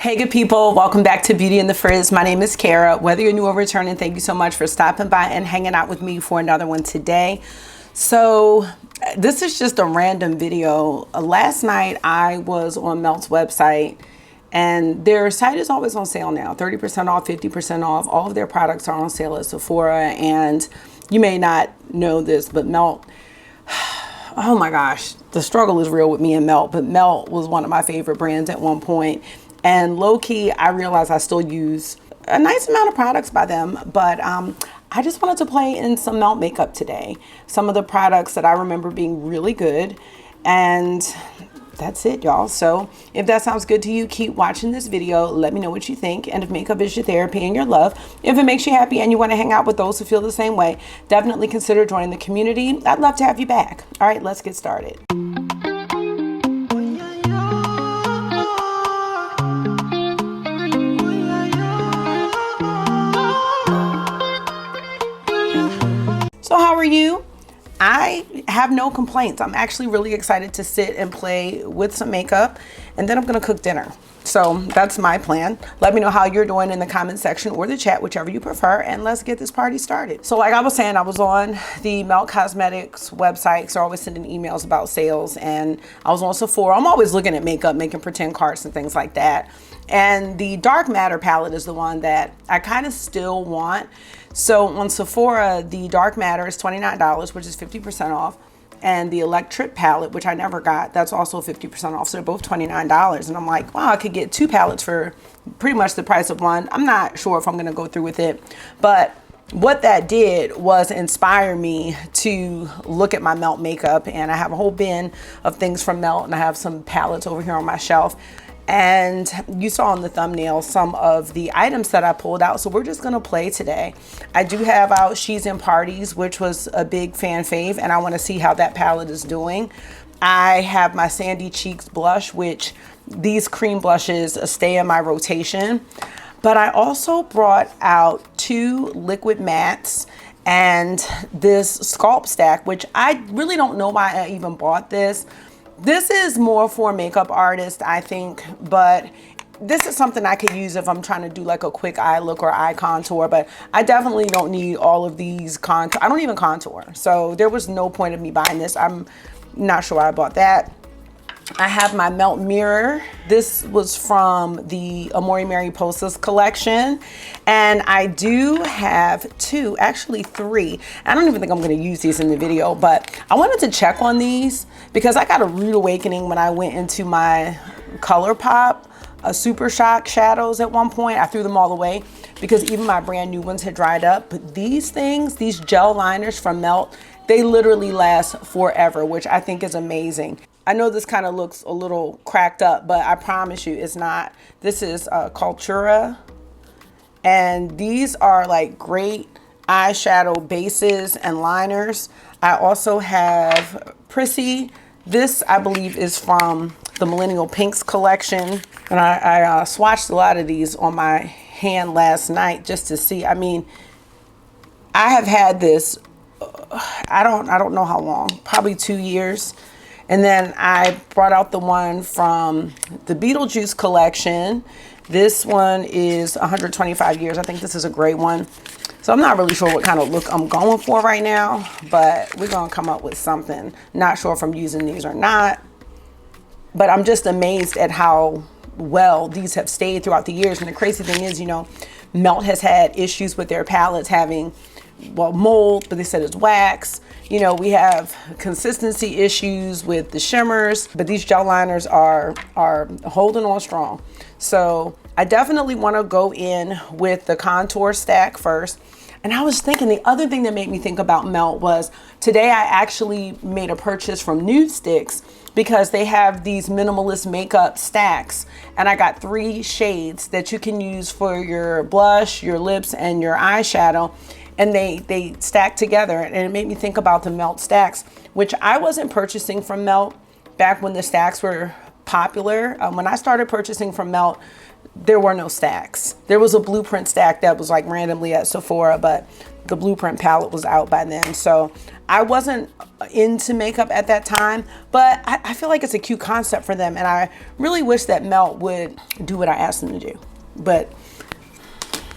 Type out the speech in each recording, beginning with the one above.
Hey good people, welcome back to Beauty and the Frizz. My name is Kara. Whether you're new or returning, thank you so much for stopping by and hanging out with me for another one today. So this is just a random video. Last night I was on Melt's website and their site is always on sale now. 30% off, 50% off. All of their products are on sale at Sephora, and you may not know this, but Melt, oh my gosh, the struggle is real with me and Melt, but Melt was one of my favorite brands at one point. And low-key, I realize I still use a nice amount of products by them, but I just wanted to play in some Melt makeup today. Some of the products that I remember being really good, and that's it, y'all. So if that sounds good to you, keep watching this video. Let me know what you think, and if makeup is your therapy and your love, if it makes you happy and you want to hang out with those who feel the same way, definitely consider joining the community. I'd love to have you back. All right, let's get started. So how are you? I have no complaints. I'm actually really excited to sit and play with some makeup, and then I'm gonna cook dinner. So that's my plan. Let me know how you're doing in the comment section or the chat, whichever you prefer, and let's get this party started. So like I was saying, I was on the Melt Cosmetics website, so I always sending emails about sales, and I was on Sephora. I'm always looking at makeup, making pretend carts and things like that. And the Dark Matter palette is the one that I kind of still want. So on Sephora, the Dark Matter is $29, which is 50% off. And the Electric palette, which I never got, that's also 50% off. So they're both $29. And I'm like, wow, I could get two palettes for pretty much the price of one. I'm not sure if I'm going to go through with it. But what that did was inspire me to look at my Melt makeup. And I have a whole bin of things from Melt, and I have some palettes over here on my shelf. And you saw on the thumbnail some of the items that I pulled out, so we're just gonna play today. I do have out She's in Parties, which was a big fan fave, and I want to see how that palette is doing. I have my Sandy Cheeks blush, which these cream blushes stay in my rotation. But I also brought out two liquid mattes and this Sculpt Stack, which I really don't know why I even bought this. This is more for makeup artists, I think, but this is something I could use if I'm trying to do like a quick eye look or eye contour, but I definitely don't need all of these contour. I don't even contour, so there was no point of me buying this. I'm not sure why I bought that. I have my Melt mirror. This was from the Amore Mariposas collection. And I do have two, actually three. I don't even think I'm gonna use these in the video, but I wanted to check on these because I got a rude awakening when I went into my ColourPop Super Shock shadows at one point. I threw them all away because even my brand new ones had dried up. But these things, these gel liners from Melt, they literally last forever, which I think is amazing. I know this kind of looks a little cracked up, but I promise you it's not. This is Cultura, and these are like great eyeshadow bases and liners. I also have Prissy. This, I believe, is from the Millennial Pinks collection, and I swatched a lot of these on my hand last night just to see. I mean, I have had this, I don't know how long, probably 2 years. And then I brought out the one from the Beetlejuice collection. This one is 125 years. I think this is a great one. So I'm not really sure what kind of look I'm going for right now, but we're gonna come up with something. Not sure if I'm using these or not, but I'm just amazed at how well these have stayed throughout the years. And the crazy thing is, you know, Melt has had issues with their palettes having, well, mold, but they said it's wax. You know, we have consistency issues with the shimmers, but these gel liners are holding on strong. So I definitely want to go in with the contour stack first. And I was thinking, the other thing that made me think about Melt was today I actually made a purchase from Nude Sticks because they have these minimalist makeup stacks, and I got 3 shades that you can use for your blush, your lips, and your eyeshadow. And they stack together, and it made me think about the Melt stacks, which I wasn't purchasing from Melt back when the stacks were popular. When I started purchasing from Melt, there were no stacks. There was a blueprint stack that was like randomly at Sephora, but the blueprint palette was out by then. So I wasn't into makeup at that time, but I feel like it's a cute concept for them. And I really wish that Melt would do what I asked them to do. But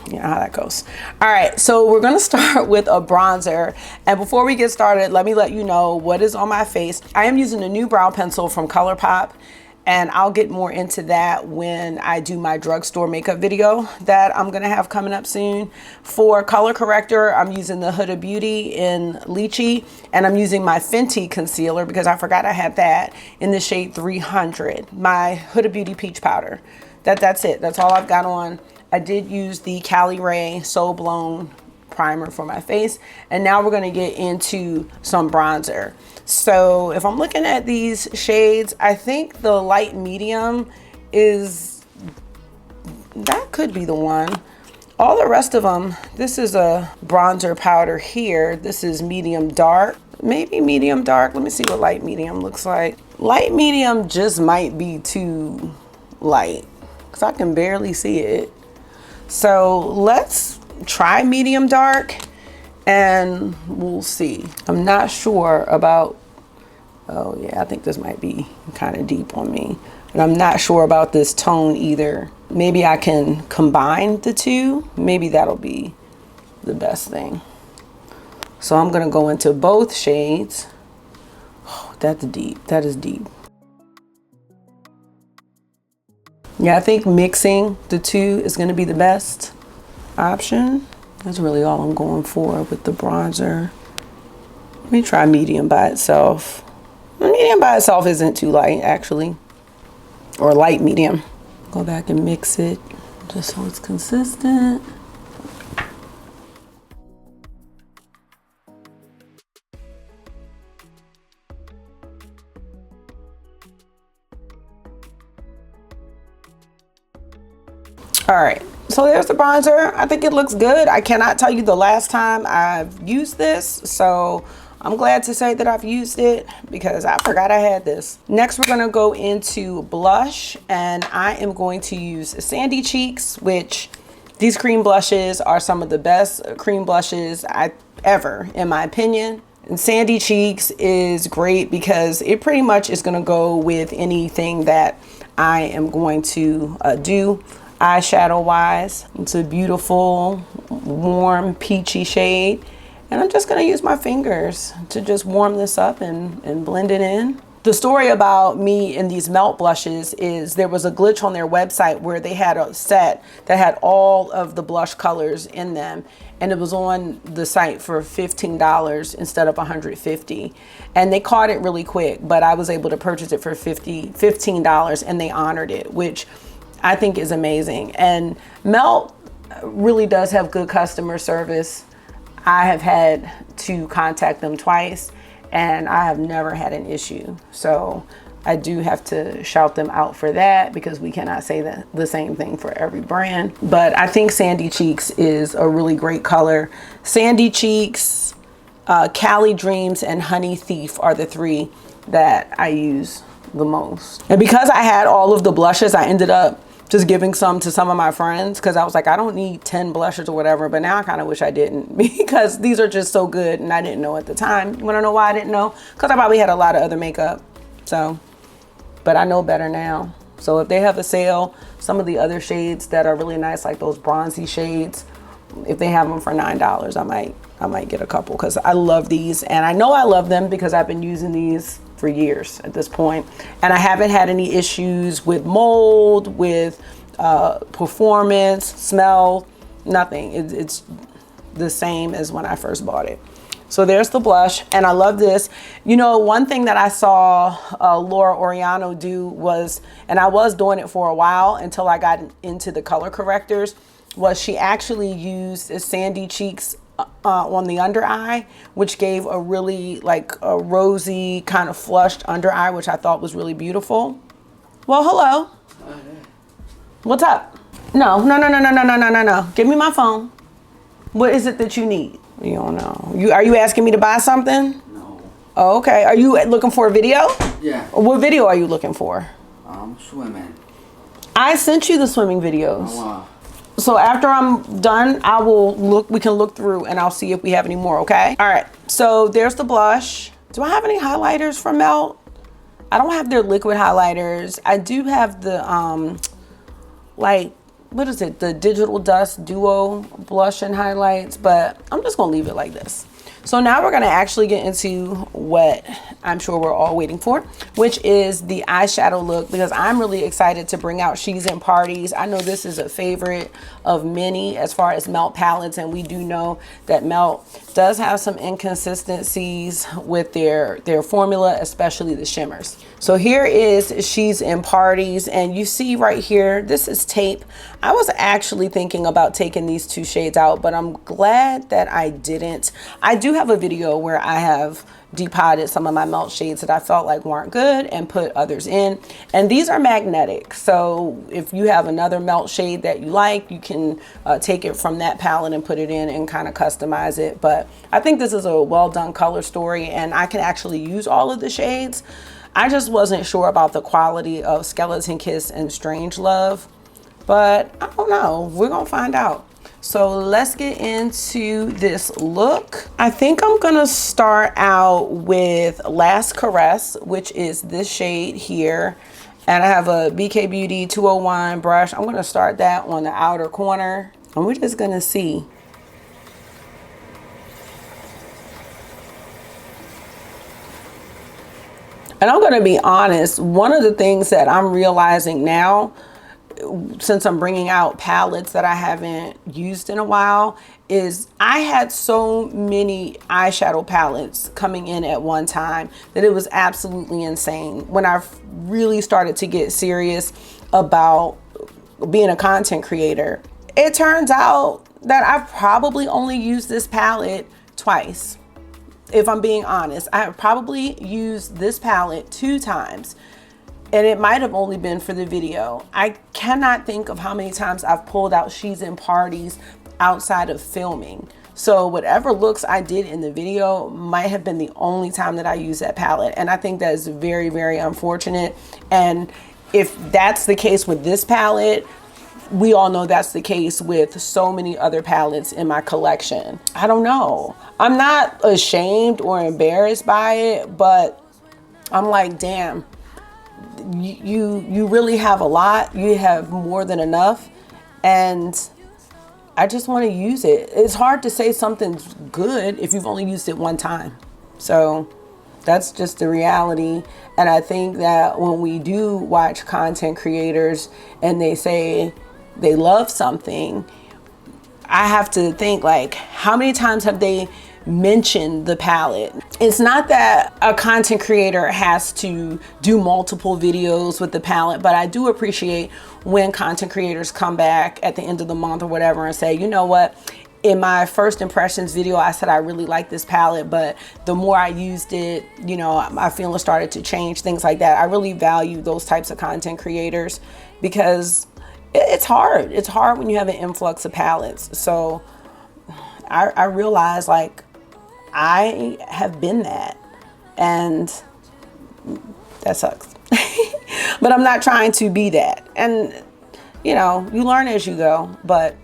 you know how that goes. All right, so we're gonna start with a bronzer. And before we get started, let me let you know what is on my face. I am using a new brow pencil from ColourPop, and I'll get more into that when I do my drugstore makeup video that I'm gonna have coming up soon. For color corrector, I'm using the Huda Beauty in Lychee, and I'm using my Fenty concealer because I forgot I had that in the shade 300, my Huda Beauty Peach Powder. That's it, that's all I've got on. I did use the Cali Ray Soul Blown primer for my face, and now we're gonna get into some bronzer. So if I'm looking at these shades, I think the light medium that could be the one. All the rest of them, this is a bronzer powder here. This is medium dark, maybe medium dark. Let me see what light medium looks like. Light medium just might be too light because I can barely see it. So let's try medium dark and we'll see. I'm not sure about, oh yeah, I think this might be kind of deep on me. And I'm not sure about this tone either. Maybe I can combine the two. Maybe that'll be the best thing. So I'm gonna go into both shades. Oh, that's deep, that is deep. Yeah, I think mixing the two is gonna be the best option. That's really all I'm going for with the bronzer. Let me try medium by itself. Medium by itself isn't too light, actually. Or light medium. Go back and mix it just so it's consistent. All right, so there's the bronzer. I think it looks good. I cannot tell you the last time I've used this, so I'm glad to say that I've used it because I forgot I had this. Next, we're gonna go into blush, and I am going to use Sandy Cheeks, which these cream blushes are some of the best cream blushes ever, in my opinion. And Sandy Cheeks is great because it pretty much is gonna go with anything that I am going to do. Eyeshadow wise, it's a beautiful, warm, peachy shade. And I'm just gonna use my fingers to just warm this up and blend it in. The story about me and these Melt blushes is there was a glitch on their website where they had a set that had all of the blush colors in them. And it was on the site for $15 instead of $150. And they caught it really quick, but I was able to purchase it for $15 and they honored it, which I think is amazing. And Melt really does have good customer service. I have had to contact them twice and I have never had an issue. So I do have to shout them out for that because we cannot say the same thing for every brand. But I think Sandy Cheeks is a really great color. Sandy Cheeks, Cali Dreams, and Honey Thief are the three that I use the most. And because I had all of the blushes, I ended up just giving some to some of my friends because I was like, I don't need 10 blushes or whatever, but now I kind of wish I didn't because these are just so good and I didn't know at the time. You wanna know why I didn't know? Because I probably had a lot of other makeup, so, but I know better now. So if they have a sale, some of the other shades that are really nice, like those bronzy shades, if they have them for $9, I might get a couple because I love these. And I know I love them because I've been using these for years at this point. And I haven't had any issues with mold, with performance, smell, nothing. It's the same as when I first bought it. So there's the blush, and I love this. You know, one thing that I saw Laura Oriano do was, and I was doing it for a while until I got into the color correctors, was she actually used a Sandy Cheeks on the under eye, which gave a really like a rosy kind of flushed under eye, which I thought was really beautiful. Well, hello. What's up? No. Give me my phone. What is it that you need? You don't know. Are you asking me to buy something? No. Oh, okay. Are you looking for a video? Yeah. What video are you looking for? I'm swimming. I sent you the swimming videos. Oh, wow. So after I'm done, I will look, we can look through and I'll see if we have any more, okay? All right, so there's the blush. Do I have any highlighters from Melt? I don't have their liquid highlighters. I do have the, like, what is it? The Digital Dust Duo blush and highlights, but I'm just gonna leave it like this. So now we're gonna actually get into what I'm sure we're all waiting for, which is the eyeshadow look, because I'm really excited to bring out She's in Parties. I know this is a favorite of many as far as Melt palettes, and we do know that Melt does have some inconsistencies with their formula, especially the shimmers. So here is She's in Parties, and you see right here, this is tape. I was actually thinking about taking these two shades out, but I'm glad that I didn't. I do have a video where I have depotted some of my Melt shades that I felt like weren't good and put others in, and these are magnetic. So if you have another Melt shade that you like, you can take it from that palette and put it in and kind of customize it. But I think this is a well done color story, and I can actually use all of the shades. I just wasn't sure about the quality of Skeleton Kiss and Strange Love, but I don't know, we're gonna find out. So let's get into this look. I think I'm gonna start out with Last Caress, which is this shade here. And I have a BK Beauty 201 brush. I'm gonna start that on the outer corner, and we're just gonna see. And I'm gonna be honest, one of the things that I'm realizing now, since I'm bringing out palettes that I haven't used in a while, is I had so many eyeshadow palettes coming in at one time that it was absolutely insane. When I really started to get serious about being a content creator, it turns out that I've probably only used this palette twice. If I'm being honest, I have probably used this palette 2 times, and it might have only been for the video. I cannot think of how many times I've pulled out She's in Parties outside of filming. So whatever looks I did in the video might have been the only time that I used that palette. And I think that is very, very unfortunate. And if that's the case with this palette, we all know that's the case with so many other palettes in my collection. I don't know. I'm not ashamed or embarrassed by it, but I'm like, damn, you really have a lot. You have more than enough, and I just want to use it. It's hard to say something's good if you've only used it one time. So that's just the reality. And I think that when we do watch content creators and they say they love something, I have to think, like, how many times have they mentioned the palette? It's not that a content creator has to do multiple videos with the palette, but I do appreciate when content creators come back at the end of the month or whatever and say, you know what, in my first impressions video, I said I really like this palette, but the more I used it, you know, my feelings started to change, things like that. I really value those types of content creators, because it's hard. It's hard when you have an influx of palettes. So I realize, like, I have been that, and that sucks. But I'm not trying to be that. And, you know, you learn as you go, but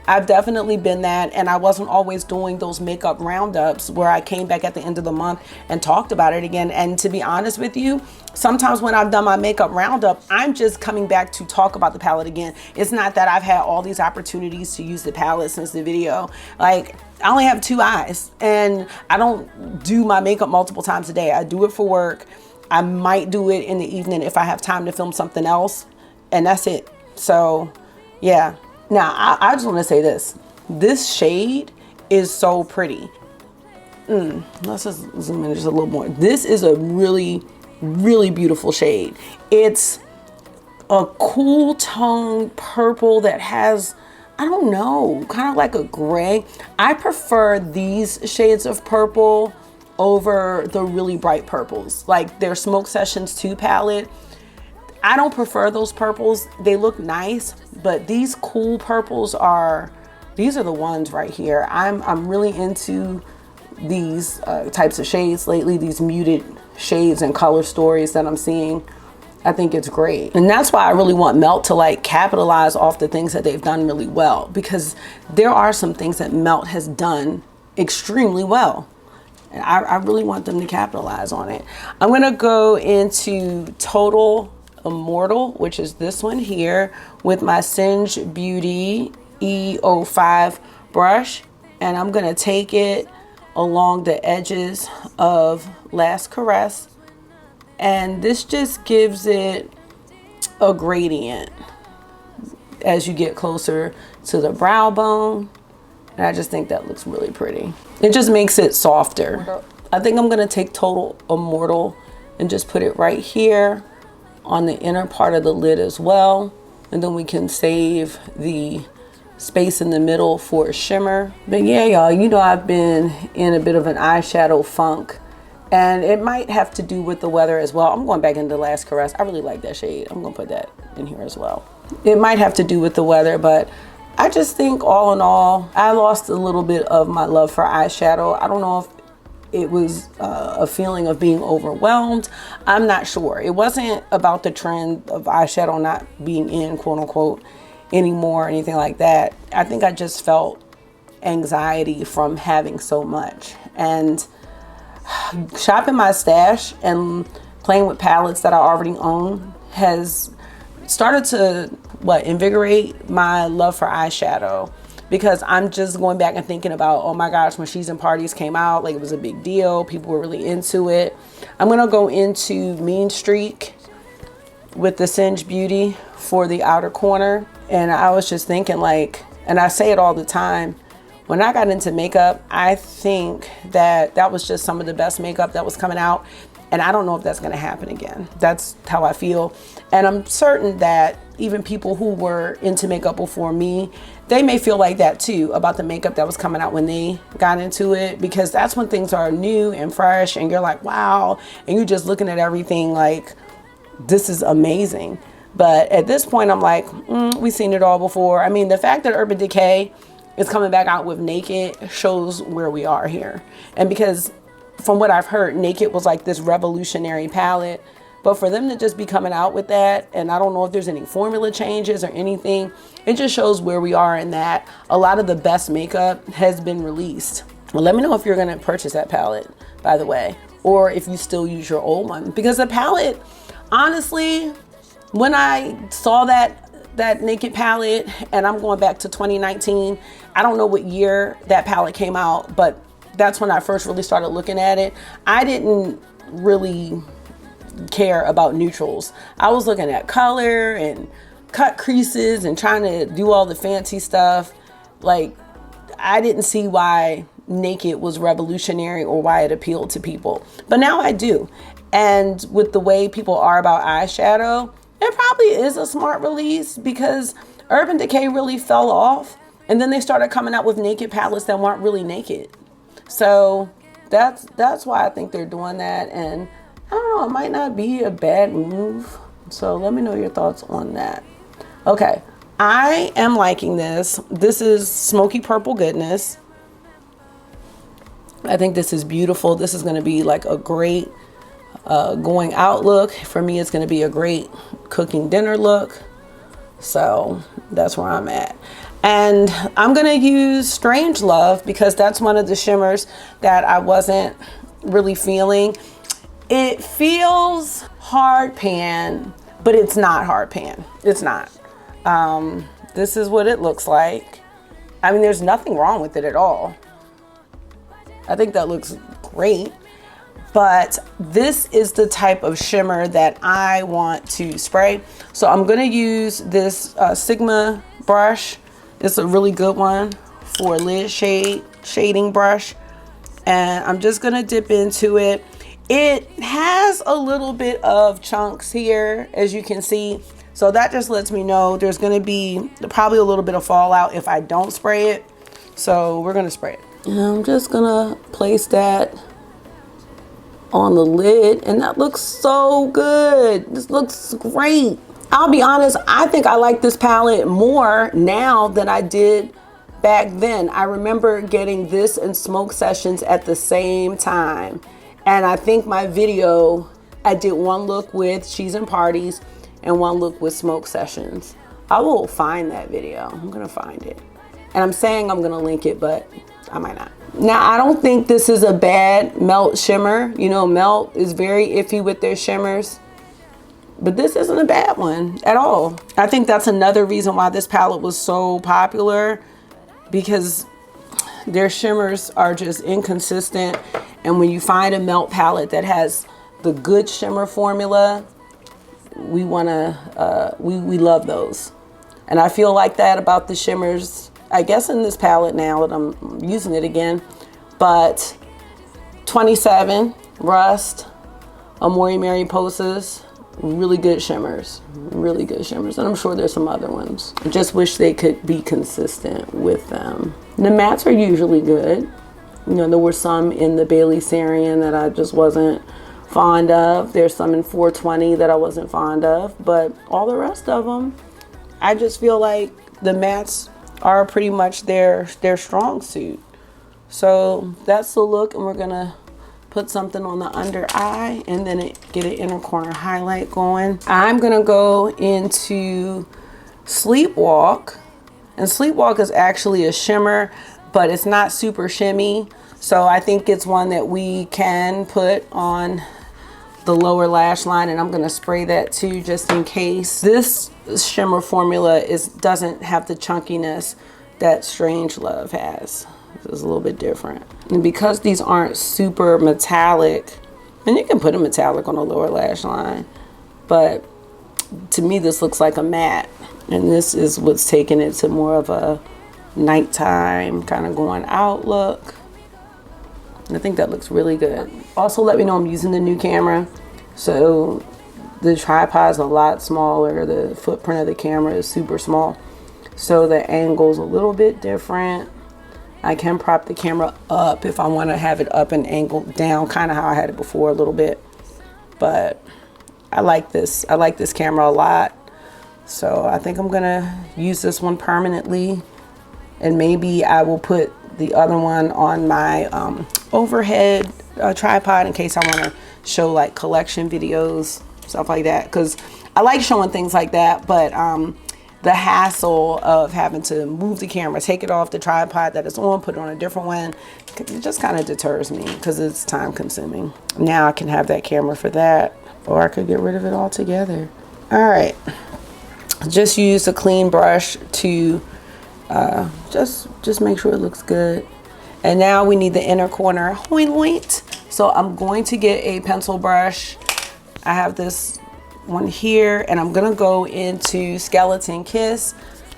I've definitely been that, and I wasn't always doing those makeup roundups where I came back at the end of the month and talked about it again. And to be honest with you, sometimes when I've done my makeup roundup, I'm just coming back to talk about the palette again. It's not that I've had all these opportunities to use the palette since the video. Like, I only have 2 eyes, and I don't do my makeup multiple times a day. I do it for work. I might do it in the evening if I have time to film something else, and that's it. So yeah. Now, I just want to say this. This shade is so pretty. Let's just zoom in just a little more. This is a really, really beautiful shade. It's a cool tone purple that has, I don't know, kind of like a gray. I prefer these shades of purple over the really bright purples, like their Smoke Sessions 2 palette. I don't prefer those purples. They look nice, but these cool purples these are the ones right here. I'm really into these types of shades lately, these muted shades and color stories that I'm seeing. I think it's great. And that's why I really want Melt to like capitalize off the things that they've done really well, because there are some things that Melt has done extremely well. And I really want them to capitalize on it. I'm gonna go into Total Immortal, which is this one here, with my Singe Beauty E05 brush. And I'm gonna take it along the edges of Last Caress. And this just gives it a gradient as you get closer to the brow bone. And I just think that looks really pretty. It just makes it softer. I think I'm gonna take Total Immortal and just put it right here on the inner part of the lid as well. And then we can save the space in the middle for a shimmer. But yeah, y'all, you know I've been in a bit of an eyeshadow funk. And it might have to do with the weather as well. I'm going back into Last Caress. I really like that shade. I'm gonna put that in here as well. It might have to do with the weather, but I just think all in all, I lost a little bit of my love for eyeshadow. I don't know if it was a feeling of being overwhelmed. I'm not sure. It wasn't about the trend of eyeshadow not being in, quote unquote, anymore or anything like that. I think I just felt anxiety from having so much. And shopping my stash and playing with palettes that I already own has started to invigorate my love for eyeshadow, because I'm just going back and thinking about, oh my gosh, when She's in Parties came out, like it was a big deal. People were really into it. I'm gonna go into Mean Streak with the Singe Beauty for the outer corner. And I was just thinking, like, and I say it all the time, when I got into makeup, I think that that was just some of the best makeup that was coming out. And I don't know if that's gonna happen again. That's how I feel. And I'm certain that even people who were into makeup before me, they may feel like that too about the makeup that was coming out when they got into it, because that's when things are new and fresh and you're like, wow, and you're just looking at everything like, this is amazing. But at this point, I'm like, we've seen it all before. I mean, the fact that Urban Decay is coming back out with Naked shows where we are here. And because from what I've heard, Naked was like this revolutionary palette. But for them to just be coming out with that, and I don't know if there's any formula changes or anything, it just shows where we are in that a lot of the best makeup has been released. Well, let me know if you're gonna purchase that palette, by the way, or if you still use your old one. Because the palette, honestly, when I saw that Naked palette, and I'm going back to 2019, I don't know what year that palette came out, but that's when I first really started looking at it. I didn't really care about neutrals. I was looking at color and cut creases and trying to do all the fancy stuff. Like, I didn't see why Naked was revolutionary or why it appealed to people. But now I do. And with the way people are about eyeshadow, it probably is a smart release, because Urban Decay really fell off. And then they started coming out with Naked palettes that weren't really naked. So that's why I think they're doing that. And I don't know, it might not be a bad move. So let me know your thoughts on that. Okay, I am liking this. This is Smoky Purple Goodness. I think this is beautiful. This is gonna be like a great going out look. For me, it's gonna be a great cooking dinner look. So that's where I'm at. And I'm gonna use Strange Love, because that's one of the shimmers that I wasn't really feeling. It feels hard pan, but it's not hard pan. It's not. This is what it looks like. I mean, there's nothing wrong with it at all. I think that looks great. But this is the type of shimmer that I want to spray. So I'm gonna use this Sigma brush. It's a really good one for lid shading brush. And I'm just gonna dip into it. It has a little bit of chunks here, as you can see. So that just lets me know there's gonna be probably a little bit of fallout if I don't spray it. So we're gonna spray it. And I'm just gonna place that on the lid, and that looks so good. This looks great. I'll be honest, I think I like this palette more now than I did back then. I remember getting this and Smoke Sessions at the same time. And I think my video I did one look with She's in Parties and one look with Smoke Sessions. I will find that video. I'm gonna find it. And I'm saying I'm gonna link it, but I might not. Now, I don't think this is a bad Melt shimmer. You know, Melt is very iffy with their shimmers, but this isn't a bad one at all. I think that's another reason why this palette was so popular, because their shimmers are just inconsistent. And when you find a Melt palette that has the good shimmer formula, we love those. And I feel like that about the shimmers, I guess, in this palette now that I'm using it again. But 27, Rust, Amori Mary Poses, really good shimmers. Really good shimmers. And I'm sure there's some other ones. I just wish they could be consistent with them. The mattes are usually good. You know, there were some in the Bailey Sarian that I just wasn't fond of. There's some in 420 that I wasn't fond of. But all the rest of them, I just feel like the mattes are pretty much their strong suit. So that's the look, and we're gonna put something on the under eye and then get an inner corner highlight going. I'm gonna go into Sleepwalk, and Sleepwalk is actually a shimmer, but it's not super shimmy. So I think it's one that we can put on the lower lash line, and I'm gonna spray that too just in case. This shimmer formula doesn't have the chunkiness that Strangelove has. It's a little bit different. And because these aren't super metallic, and you can put a metallic on the lower lash line, but to me this looks like a matte, and this is what's taking it to more of a nighttime kind of going out look. I think that looks really good. Also, let me know I'm using the new camera. So the tripod's a lot smaller. The footprint of the camera is super small. So the angle's a little bit different. I can prop the camera up if I want to have it up and angled down, kind of how I had it before a little bit. But I like this. I like this camera a lot. So I think I'm gonna use this one permanently. And maybe I will put the other one on my overhead tripod in case I want to show like collection videos, stuff like that, because I like showing things like that. But the hassle of having to move the camera, take it off the tripod that it's on, put it on a different one, it just kind of deters me because it's time consuming. Now I can have that camera for that, or I could get rid of it altogether. All right, just use a clean brush to just make sure it looks good. And now we need the inner corner point. So I'm going to get a pencil brush. I have this one here, and I'm gonna go into Skeleton Kiss.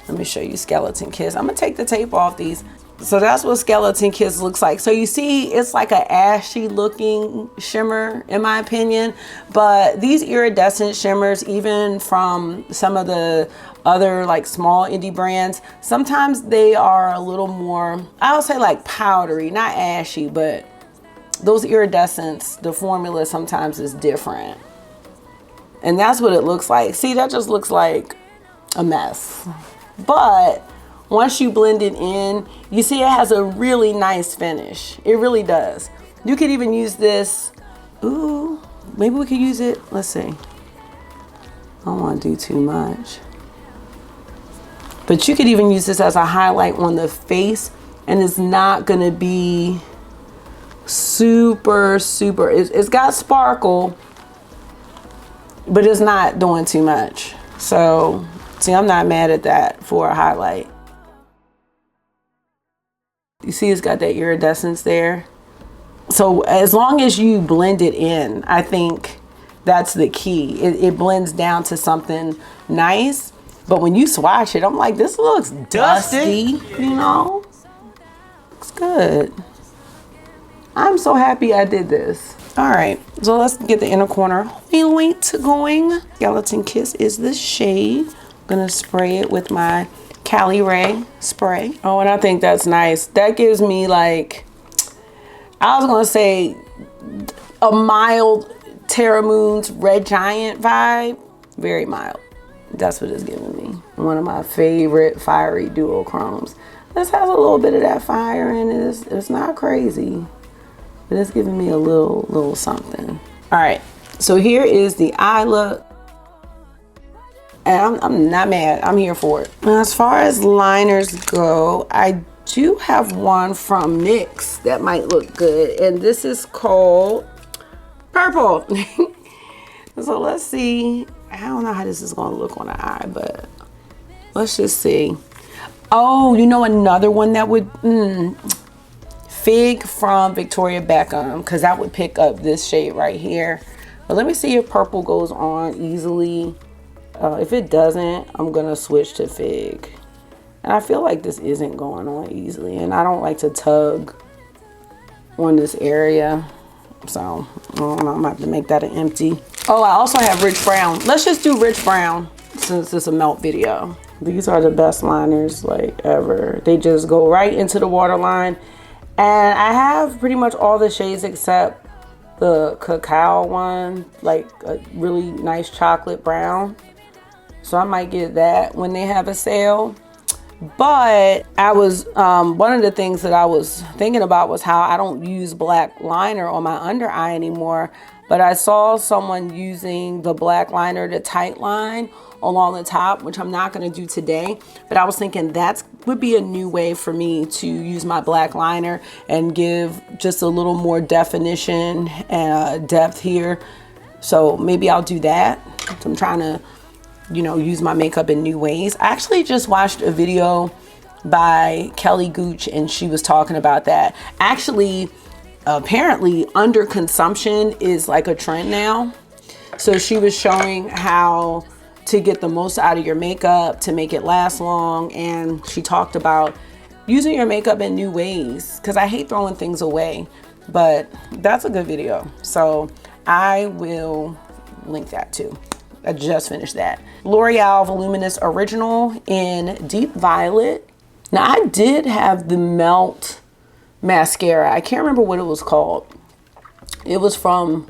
Let me show you Skeleton Kiss. I'm gonna take the tape off these. So that's what Skeleton Kiss looks like. So you see, it's like an ashy looking shimmer in my opinion, but these iridescent shimmers, even from some of the other like small indie brands, sometimes they are a little more, I would say like powdery, not ashy, but those iridescents, the formula sometimes is different. And that's what it looks like. See, that just looks like a mess. But once you blend it in, you see it has a really nice finish. It really does. You could even use this. Ooh, maybe we could use it. Let's see. I don't want to do too much. But you could even use this as a highlight on the face, and it's not gonna be super, it's got sparkle, but it's not doing too much. So, see, I'm not mad at that for a highlight. You see it's got that iridescence there. So as long as you blend it in, I think that's the key. It blends down to something nice. But when you swatch it, I'm like, this looks dusty, you know? Looks good. I'm so happy I did this. All right, so let's get the inner corner point going. Skeleton Kiss is the shade. I'm gonna spray it with my Cali Ray spray. Oh, and I think that's nice. That gives me like, I was gonna say a mild Terra Moon's Red Giant vibe. Very mild. That's what it's giving me. One of my favorite fiery duochromes. This has a little bit of that fire in it. It's not crazy, but it's giving me a little something. All right, So here is the eye look. And I'm not mad, I'm here for it. As far as liners go, I do have one from NYX that might look good. And this is called Purple. So let's see. I don't know how this is gonna look on the eye, but let's just see. Oh, you know another one that would, Fig from Victoria Beckham, because that would pick up this shade right here. But let me see if purple goes on easily. If it doesn't, I'm gonna switch to Fig. And I feel like this isn't going on easily, and I don't like to tug on this area. So I don't know, I'm gonna have to make that an empty. Oh, I also have Rich Brown. Let's just do Rich Brown since it's a melt video. These are the best liners like ever. They just go right into the waterline. And I have pretty much all the shades except the cacao one, like a really nice chocolate brown. So I might get that when they have a sale. But I was, one of the things that I was thinking about was how I don't use black liner on my under eye anymore. But I saw someone using the black liner, the tight line along the top, which I'm not going to do today. But I was thinking that would be a new way for me to use my black liner and give just a little more definition and depth here. So maybe I'll do that. So I'm trying to, you know, use my makeup in new ways. I actually just watched a video by Kelly Gooch and she was talking about that. Actually, apparently underconsumption is like a trend now. So she was showing how to get the most out of your makeup, to make it last long. And she talked about using your makeup in new ways, because I hate throwing things away, but that's a good video. So I will link that too. I just finished that. L'Oreal Voluminous Original in Deep Violet. Now I did have the Melt mascara. I can't remember what it was called. It was from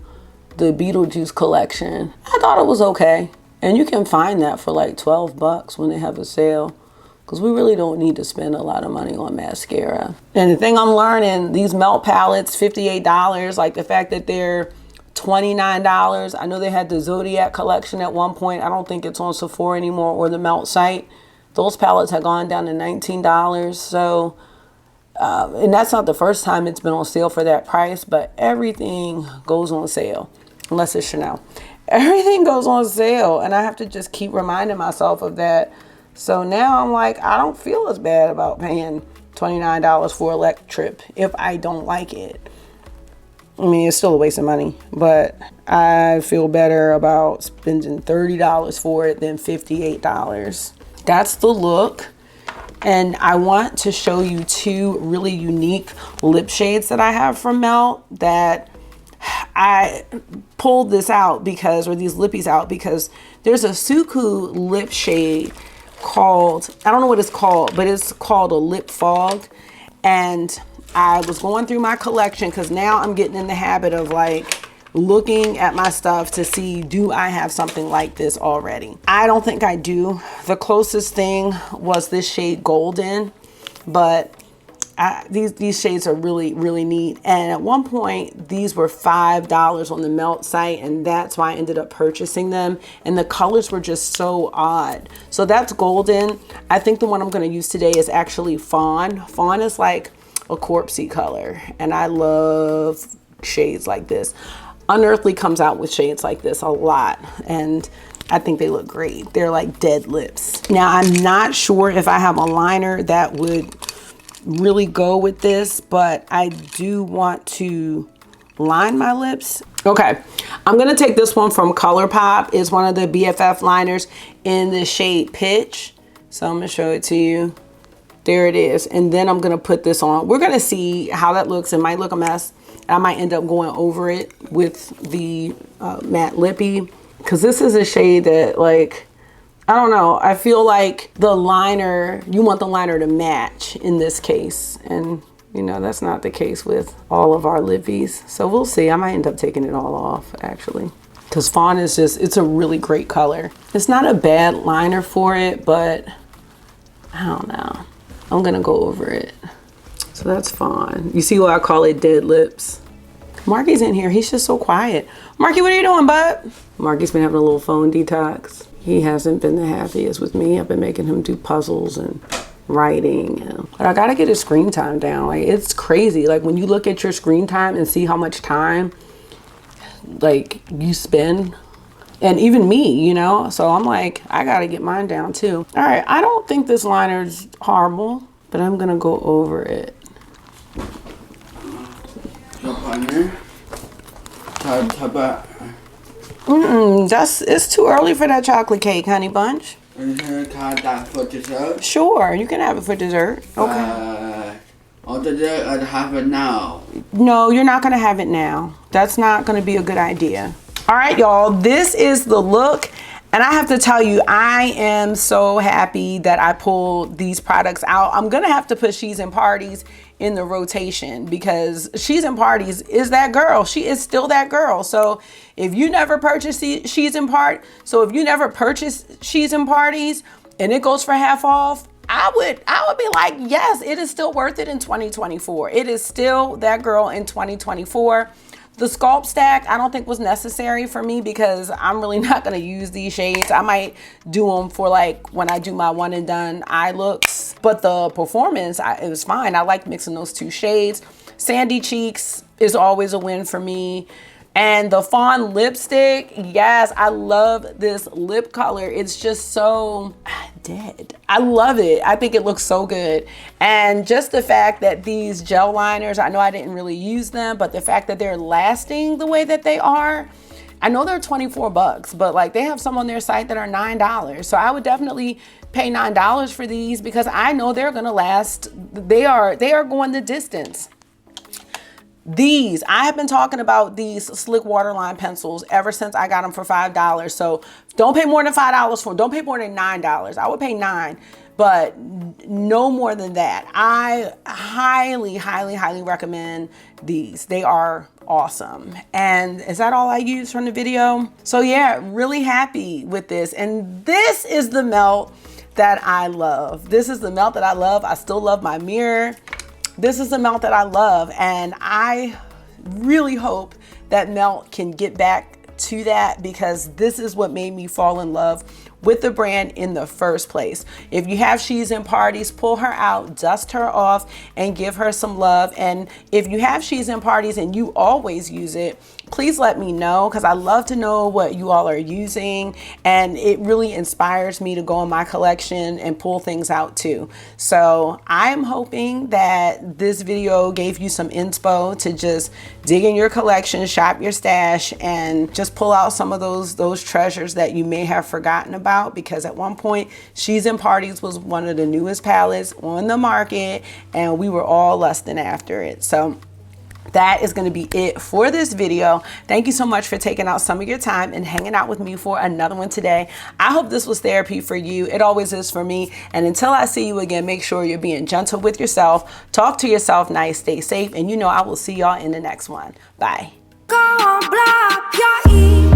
the Beetlejuice collection. I thought it was okay. And you can find that for like 12 bucks when they have a sale, because we really don't need to spend a lot of money on mascara. And the thing I'm learning, these Melt palettes, $58, like the fact that they're $29. I know they had the Zodiac collection at one point. I don't think it's on Sephora anymore or the Melt site. Those palettes have gone down to $19. So, and that's not the first time it's been on sale for that price, but everything goes on sale, unless it's Chanel. Everything goes on sale, and I have to just keep reminding myself of that. So now I'm like, I don't feel as bad about paying $29 for a Electrip if I don't like it. I mean, it's still a waste of money, but I feel better about spending $30 for it than $58. That's the look. And I want to show you two really unique lip shades that I have from Melt that I pulled this out because, or these lippies out, because there's a Suku lip shade called, I don't know what it's called, but it's called a Lip Fog. And I was going through my collection because now I'm getting in the habit of like looking at my stuff to see, do I have something like this already? I don't think I do. The closest thing was this shade Golden, but these shades are really, really neat. And at one point, these were $5 on the Melt site, and that's why I ended up purchasing them. And the colors were just so odd. So that's Golden. I think the one I'm going to use today is actually Fawn. Fawn is like a corpsey color, and I love shades like this. Unearthly comes out with shades like this a lot, and I think they look great. They're like dead lips. Now, I'm not sure if I have a liner that would really go with this, but I do want to line my lips. Okay, I'm gonna take this one from ColourPop. It's one of the BFF liners in the shade Pitch. So I'm gonna show it to you. There it is. And then I'm gonna put this on. We're gonna see how that looks. It might look a mess. I might end up going over it with the matte lippy, because this is a shade that, like, I don't know, I feel like the liner, you want the liner to match in this case, and you know that's not the case with all of our lippies. So we'll see. I might end up taking it all off actually, because Fawn is just, it's a really great color. It's not a bad liner for it, but I don't know, I'm gonna go over it. So that's Fawn. You see why I call it dead lips? I'm Marky's in here. He's just so quiet. Marky, what are you doing, bud? Marky's been having a little phone detox. He hasn't been the happiest with me. I've been making him do puzzles and writing. But I gotta get his screen time down. Like, it's crazy. Like, when you look at your screen time and see how much time, like, you spend, and even me, you know? So I'm like, I gotta get mine down too. All right, I don't think this liner is horrible, but I'm gonna go over it. It's too early for that chocolate cake, honey bunch. Can I have for dessert? Sure, you can have it for dessert. Okay. Or dessert, I'd have it now. No, you're not gonna have it now. That's not gonna be a good idea. All right, y'all, this is the look. And I have to tell you, I am so happy that I pulled these products out. I'm gonna have to put She's in Parties in the rotation because She's in Parties is that girl. She is still that girl. So if you never purchase She's in Parties and it goes for half off, I would be like, yes, it is still worth it in 2024. It is still that girl in 2024. The Sculpt Stack, I don't think was necessary for me because I'm really not going to use these shades. I might do them for like when I do my one and done eye looks. But the performance, it was fine. I like mixing those two shades. Sandy Cheeks is always a win for me. And the Fawn lipstick, yes, I love this lip color. It's just so dead. I love it. I think it looks so good. And just the fact that these gel liners, I know I didn't really use them, but the fact that they're lasting the way that they are, I know they're 24 bucks, but like they have some on their site that are $9. So I would definitely pay $9 for these because I know they're gonna last. They are going the distance. These, I have been talking about these slick waterline pencils ever since I got them for $5. So don't pay more than $5 for them. Don't pay more than $9. I would pay $9, but no more than that. I highly, highly, highly recommend these. They are awesome. And is that all I used from the video? So yeah, really happy with this. And this is the melt that I love. This is the melt that I love. I still love my mirror. This is the melt that I love, and I really hope that melt can get back to that because this is what made me fall in love with the brand in the first place. If you have She's in Parties, pull her out, dust her off, and give her some love. And if you have She's in Parties and you always use it, please let me know because I love to know what you all are using, and it really inspires me to go in my collection and pull things out too. So I'm hoping that this video gave you some inspo to just dig in your collection, shop your stash, and just pull out some of those treasures that you may have forgotten about, because at one point She's in Parties was one of the newest palettes on the market and we were all lusting after it. So that is going to be it for this video. Thank you so much for taking out some of your time and hanging out with me for another one today. I hope this was therapy for you. It always is for me. And until I see you again, make sure you're being gentle with yourself. Talk to yourself nice, stay safe, and you know I will see y'all in the next one. Bye. Go on, block your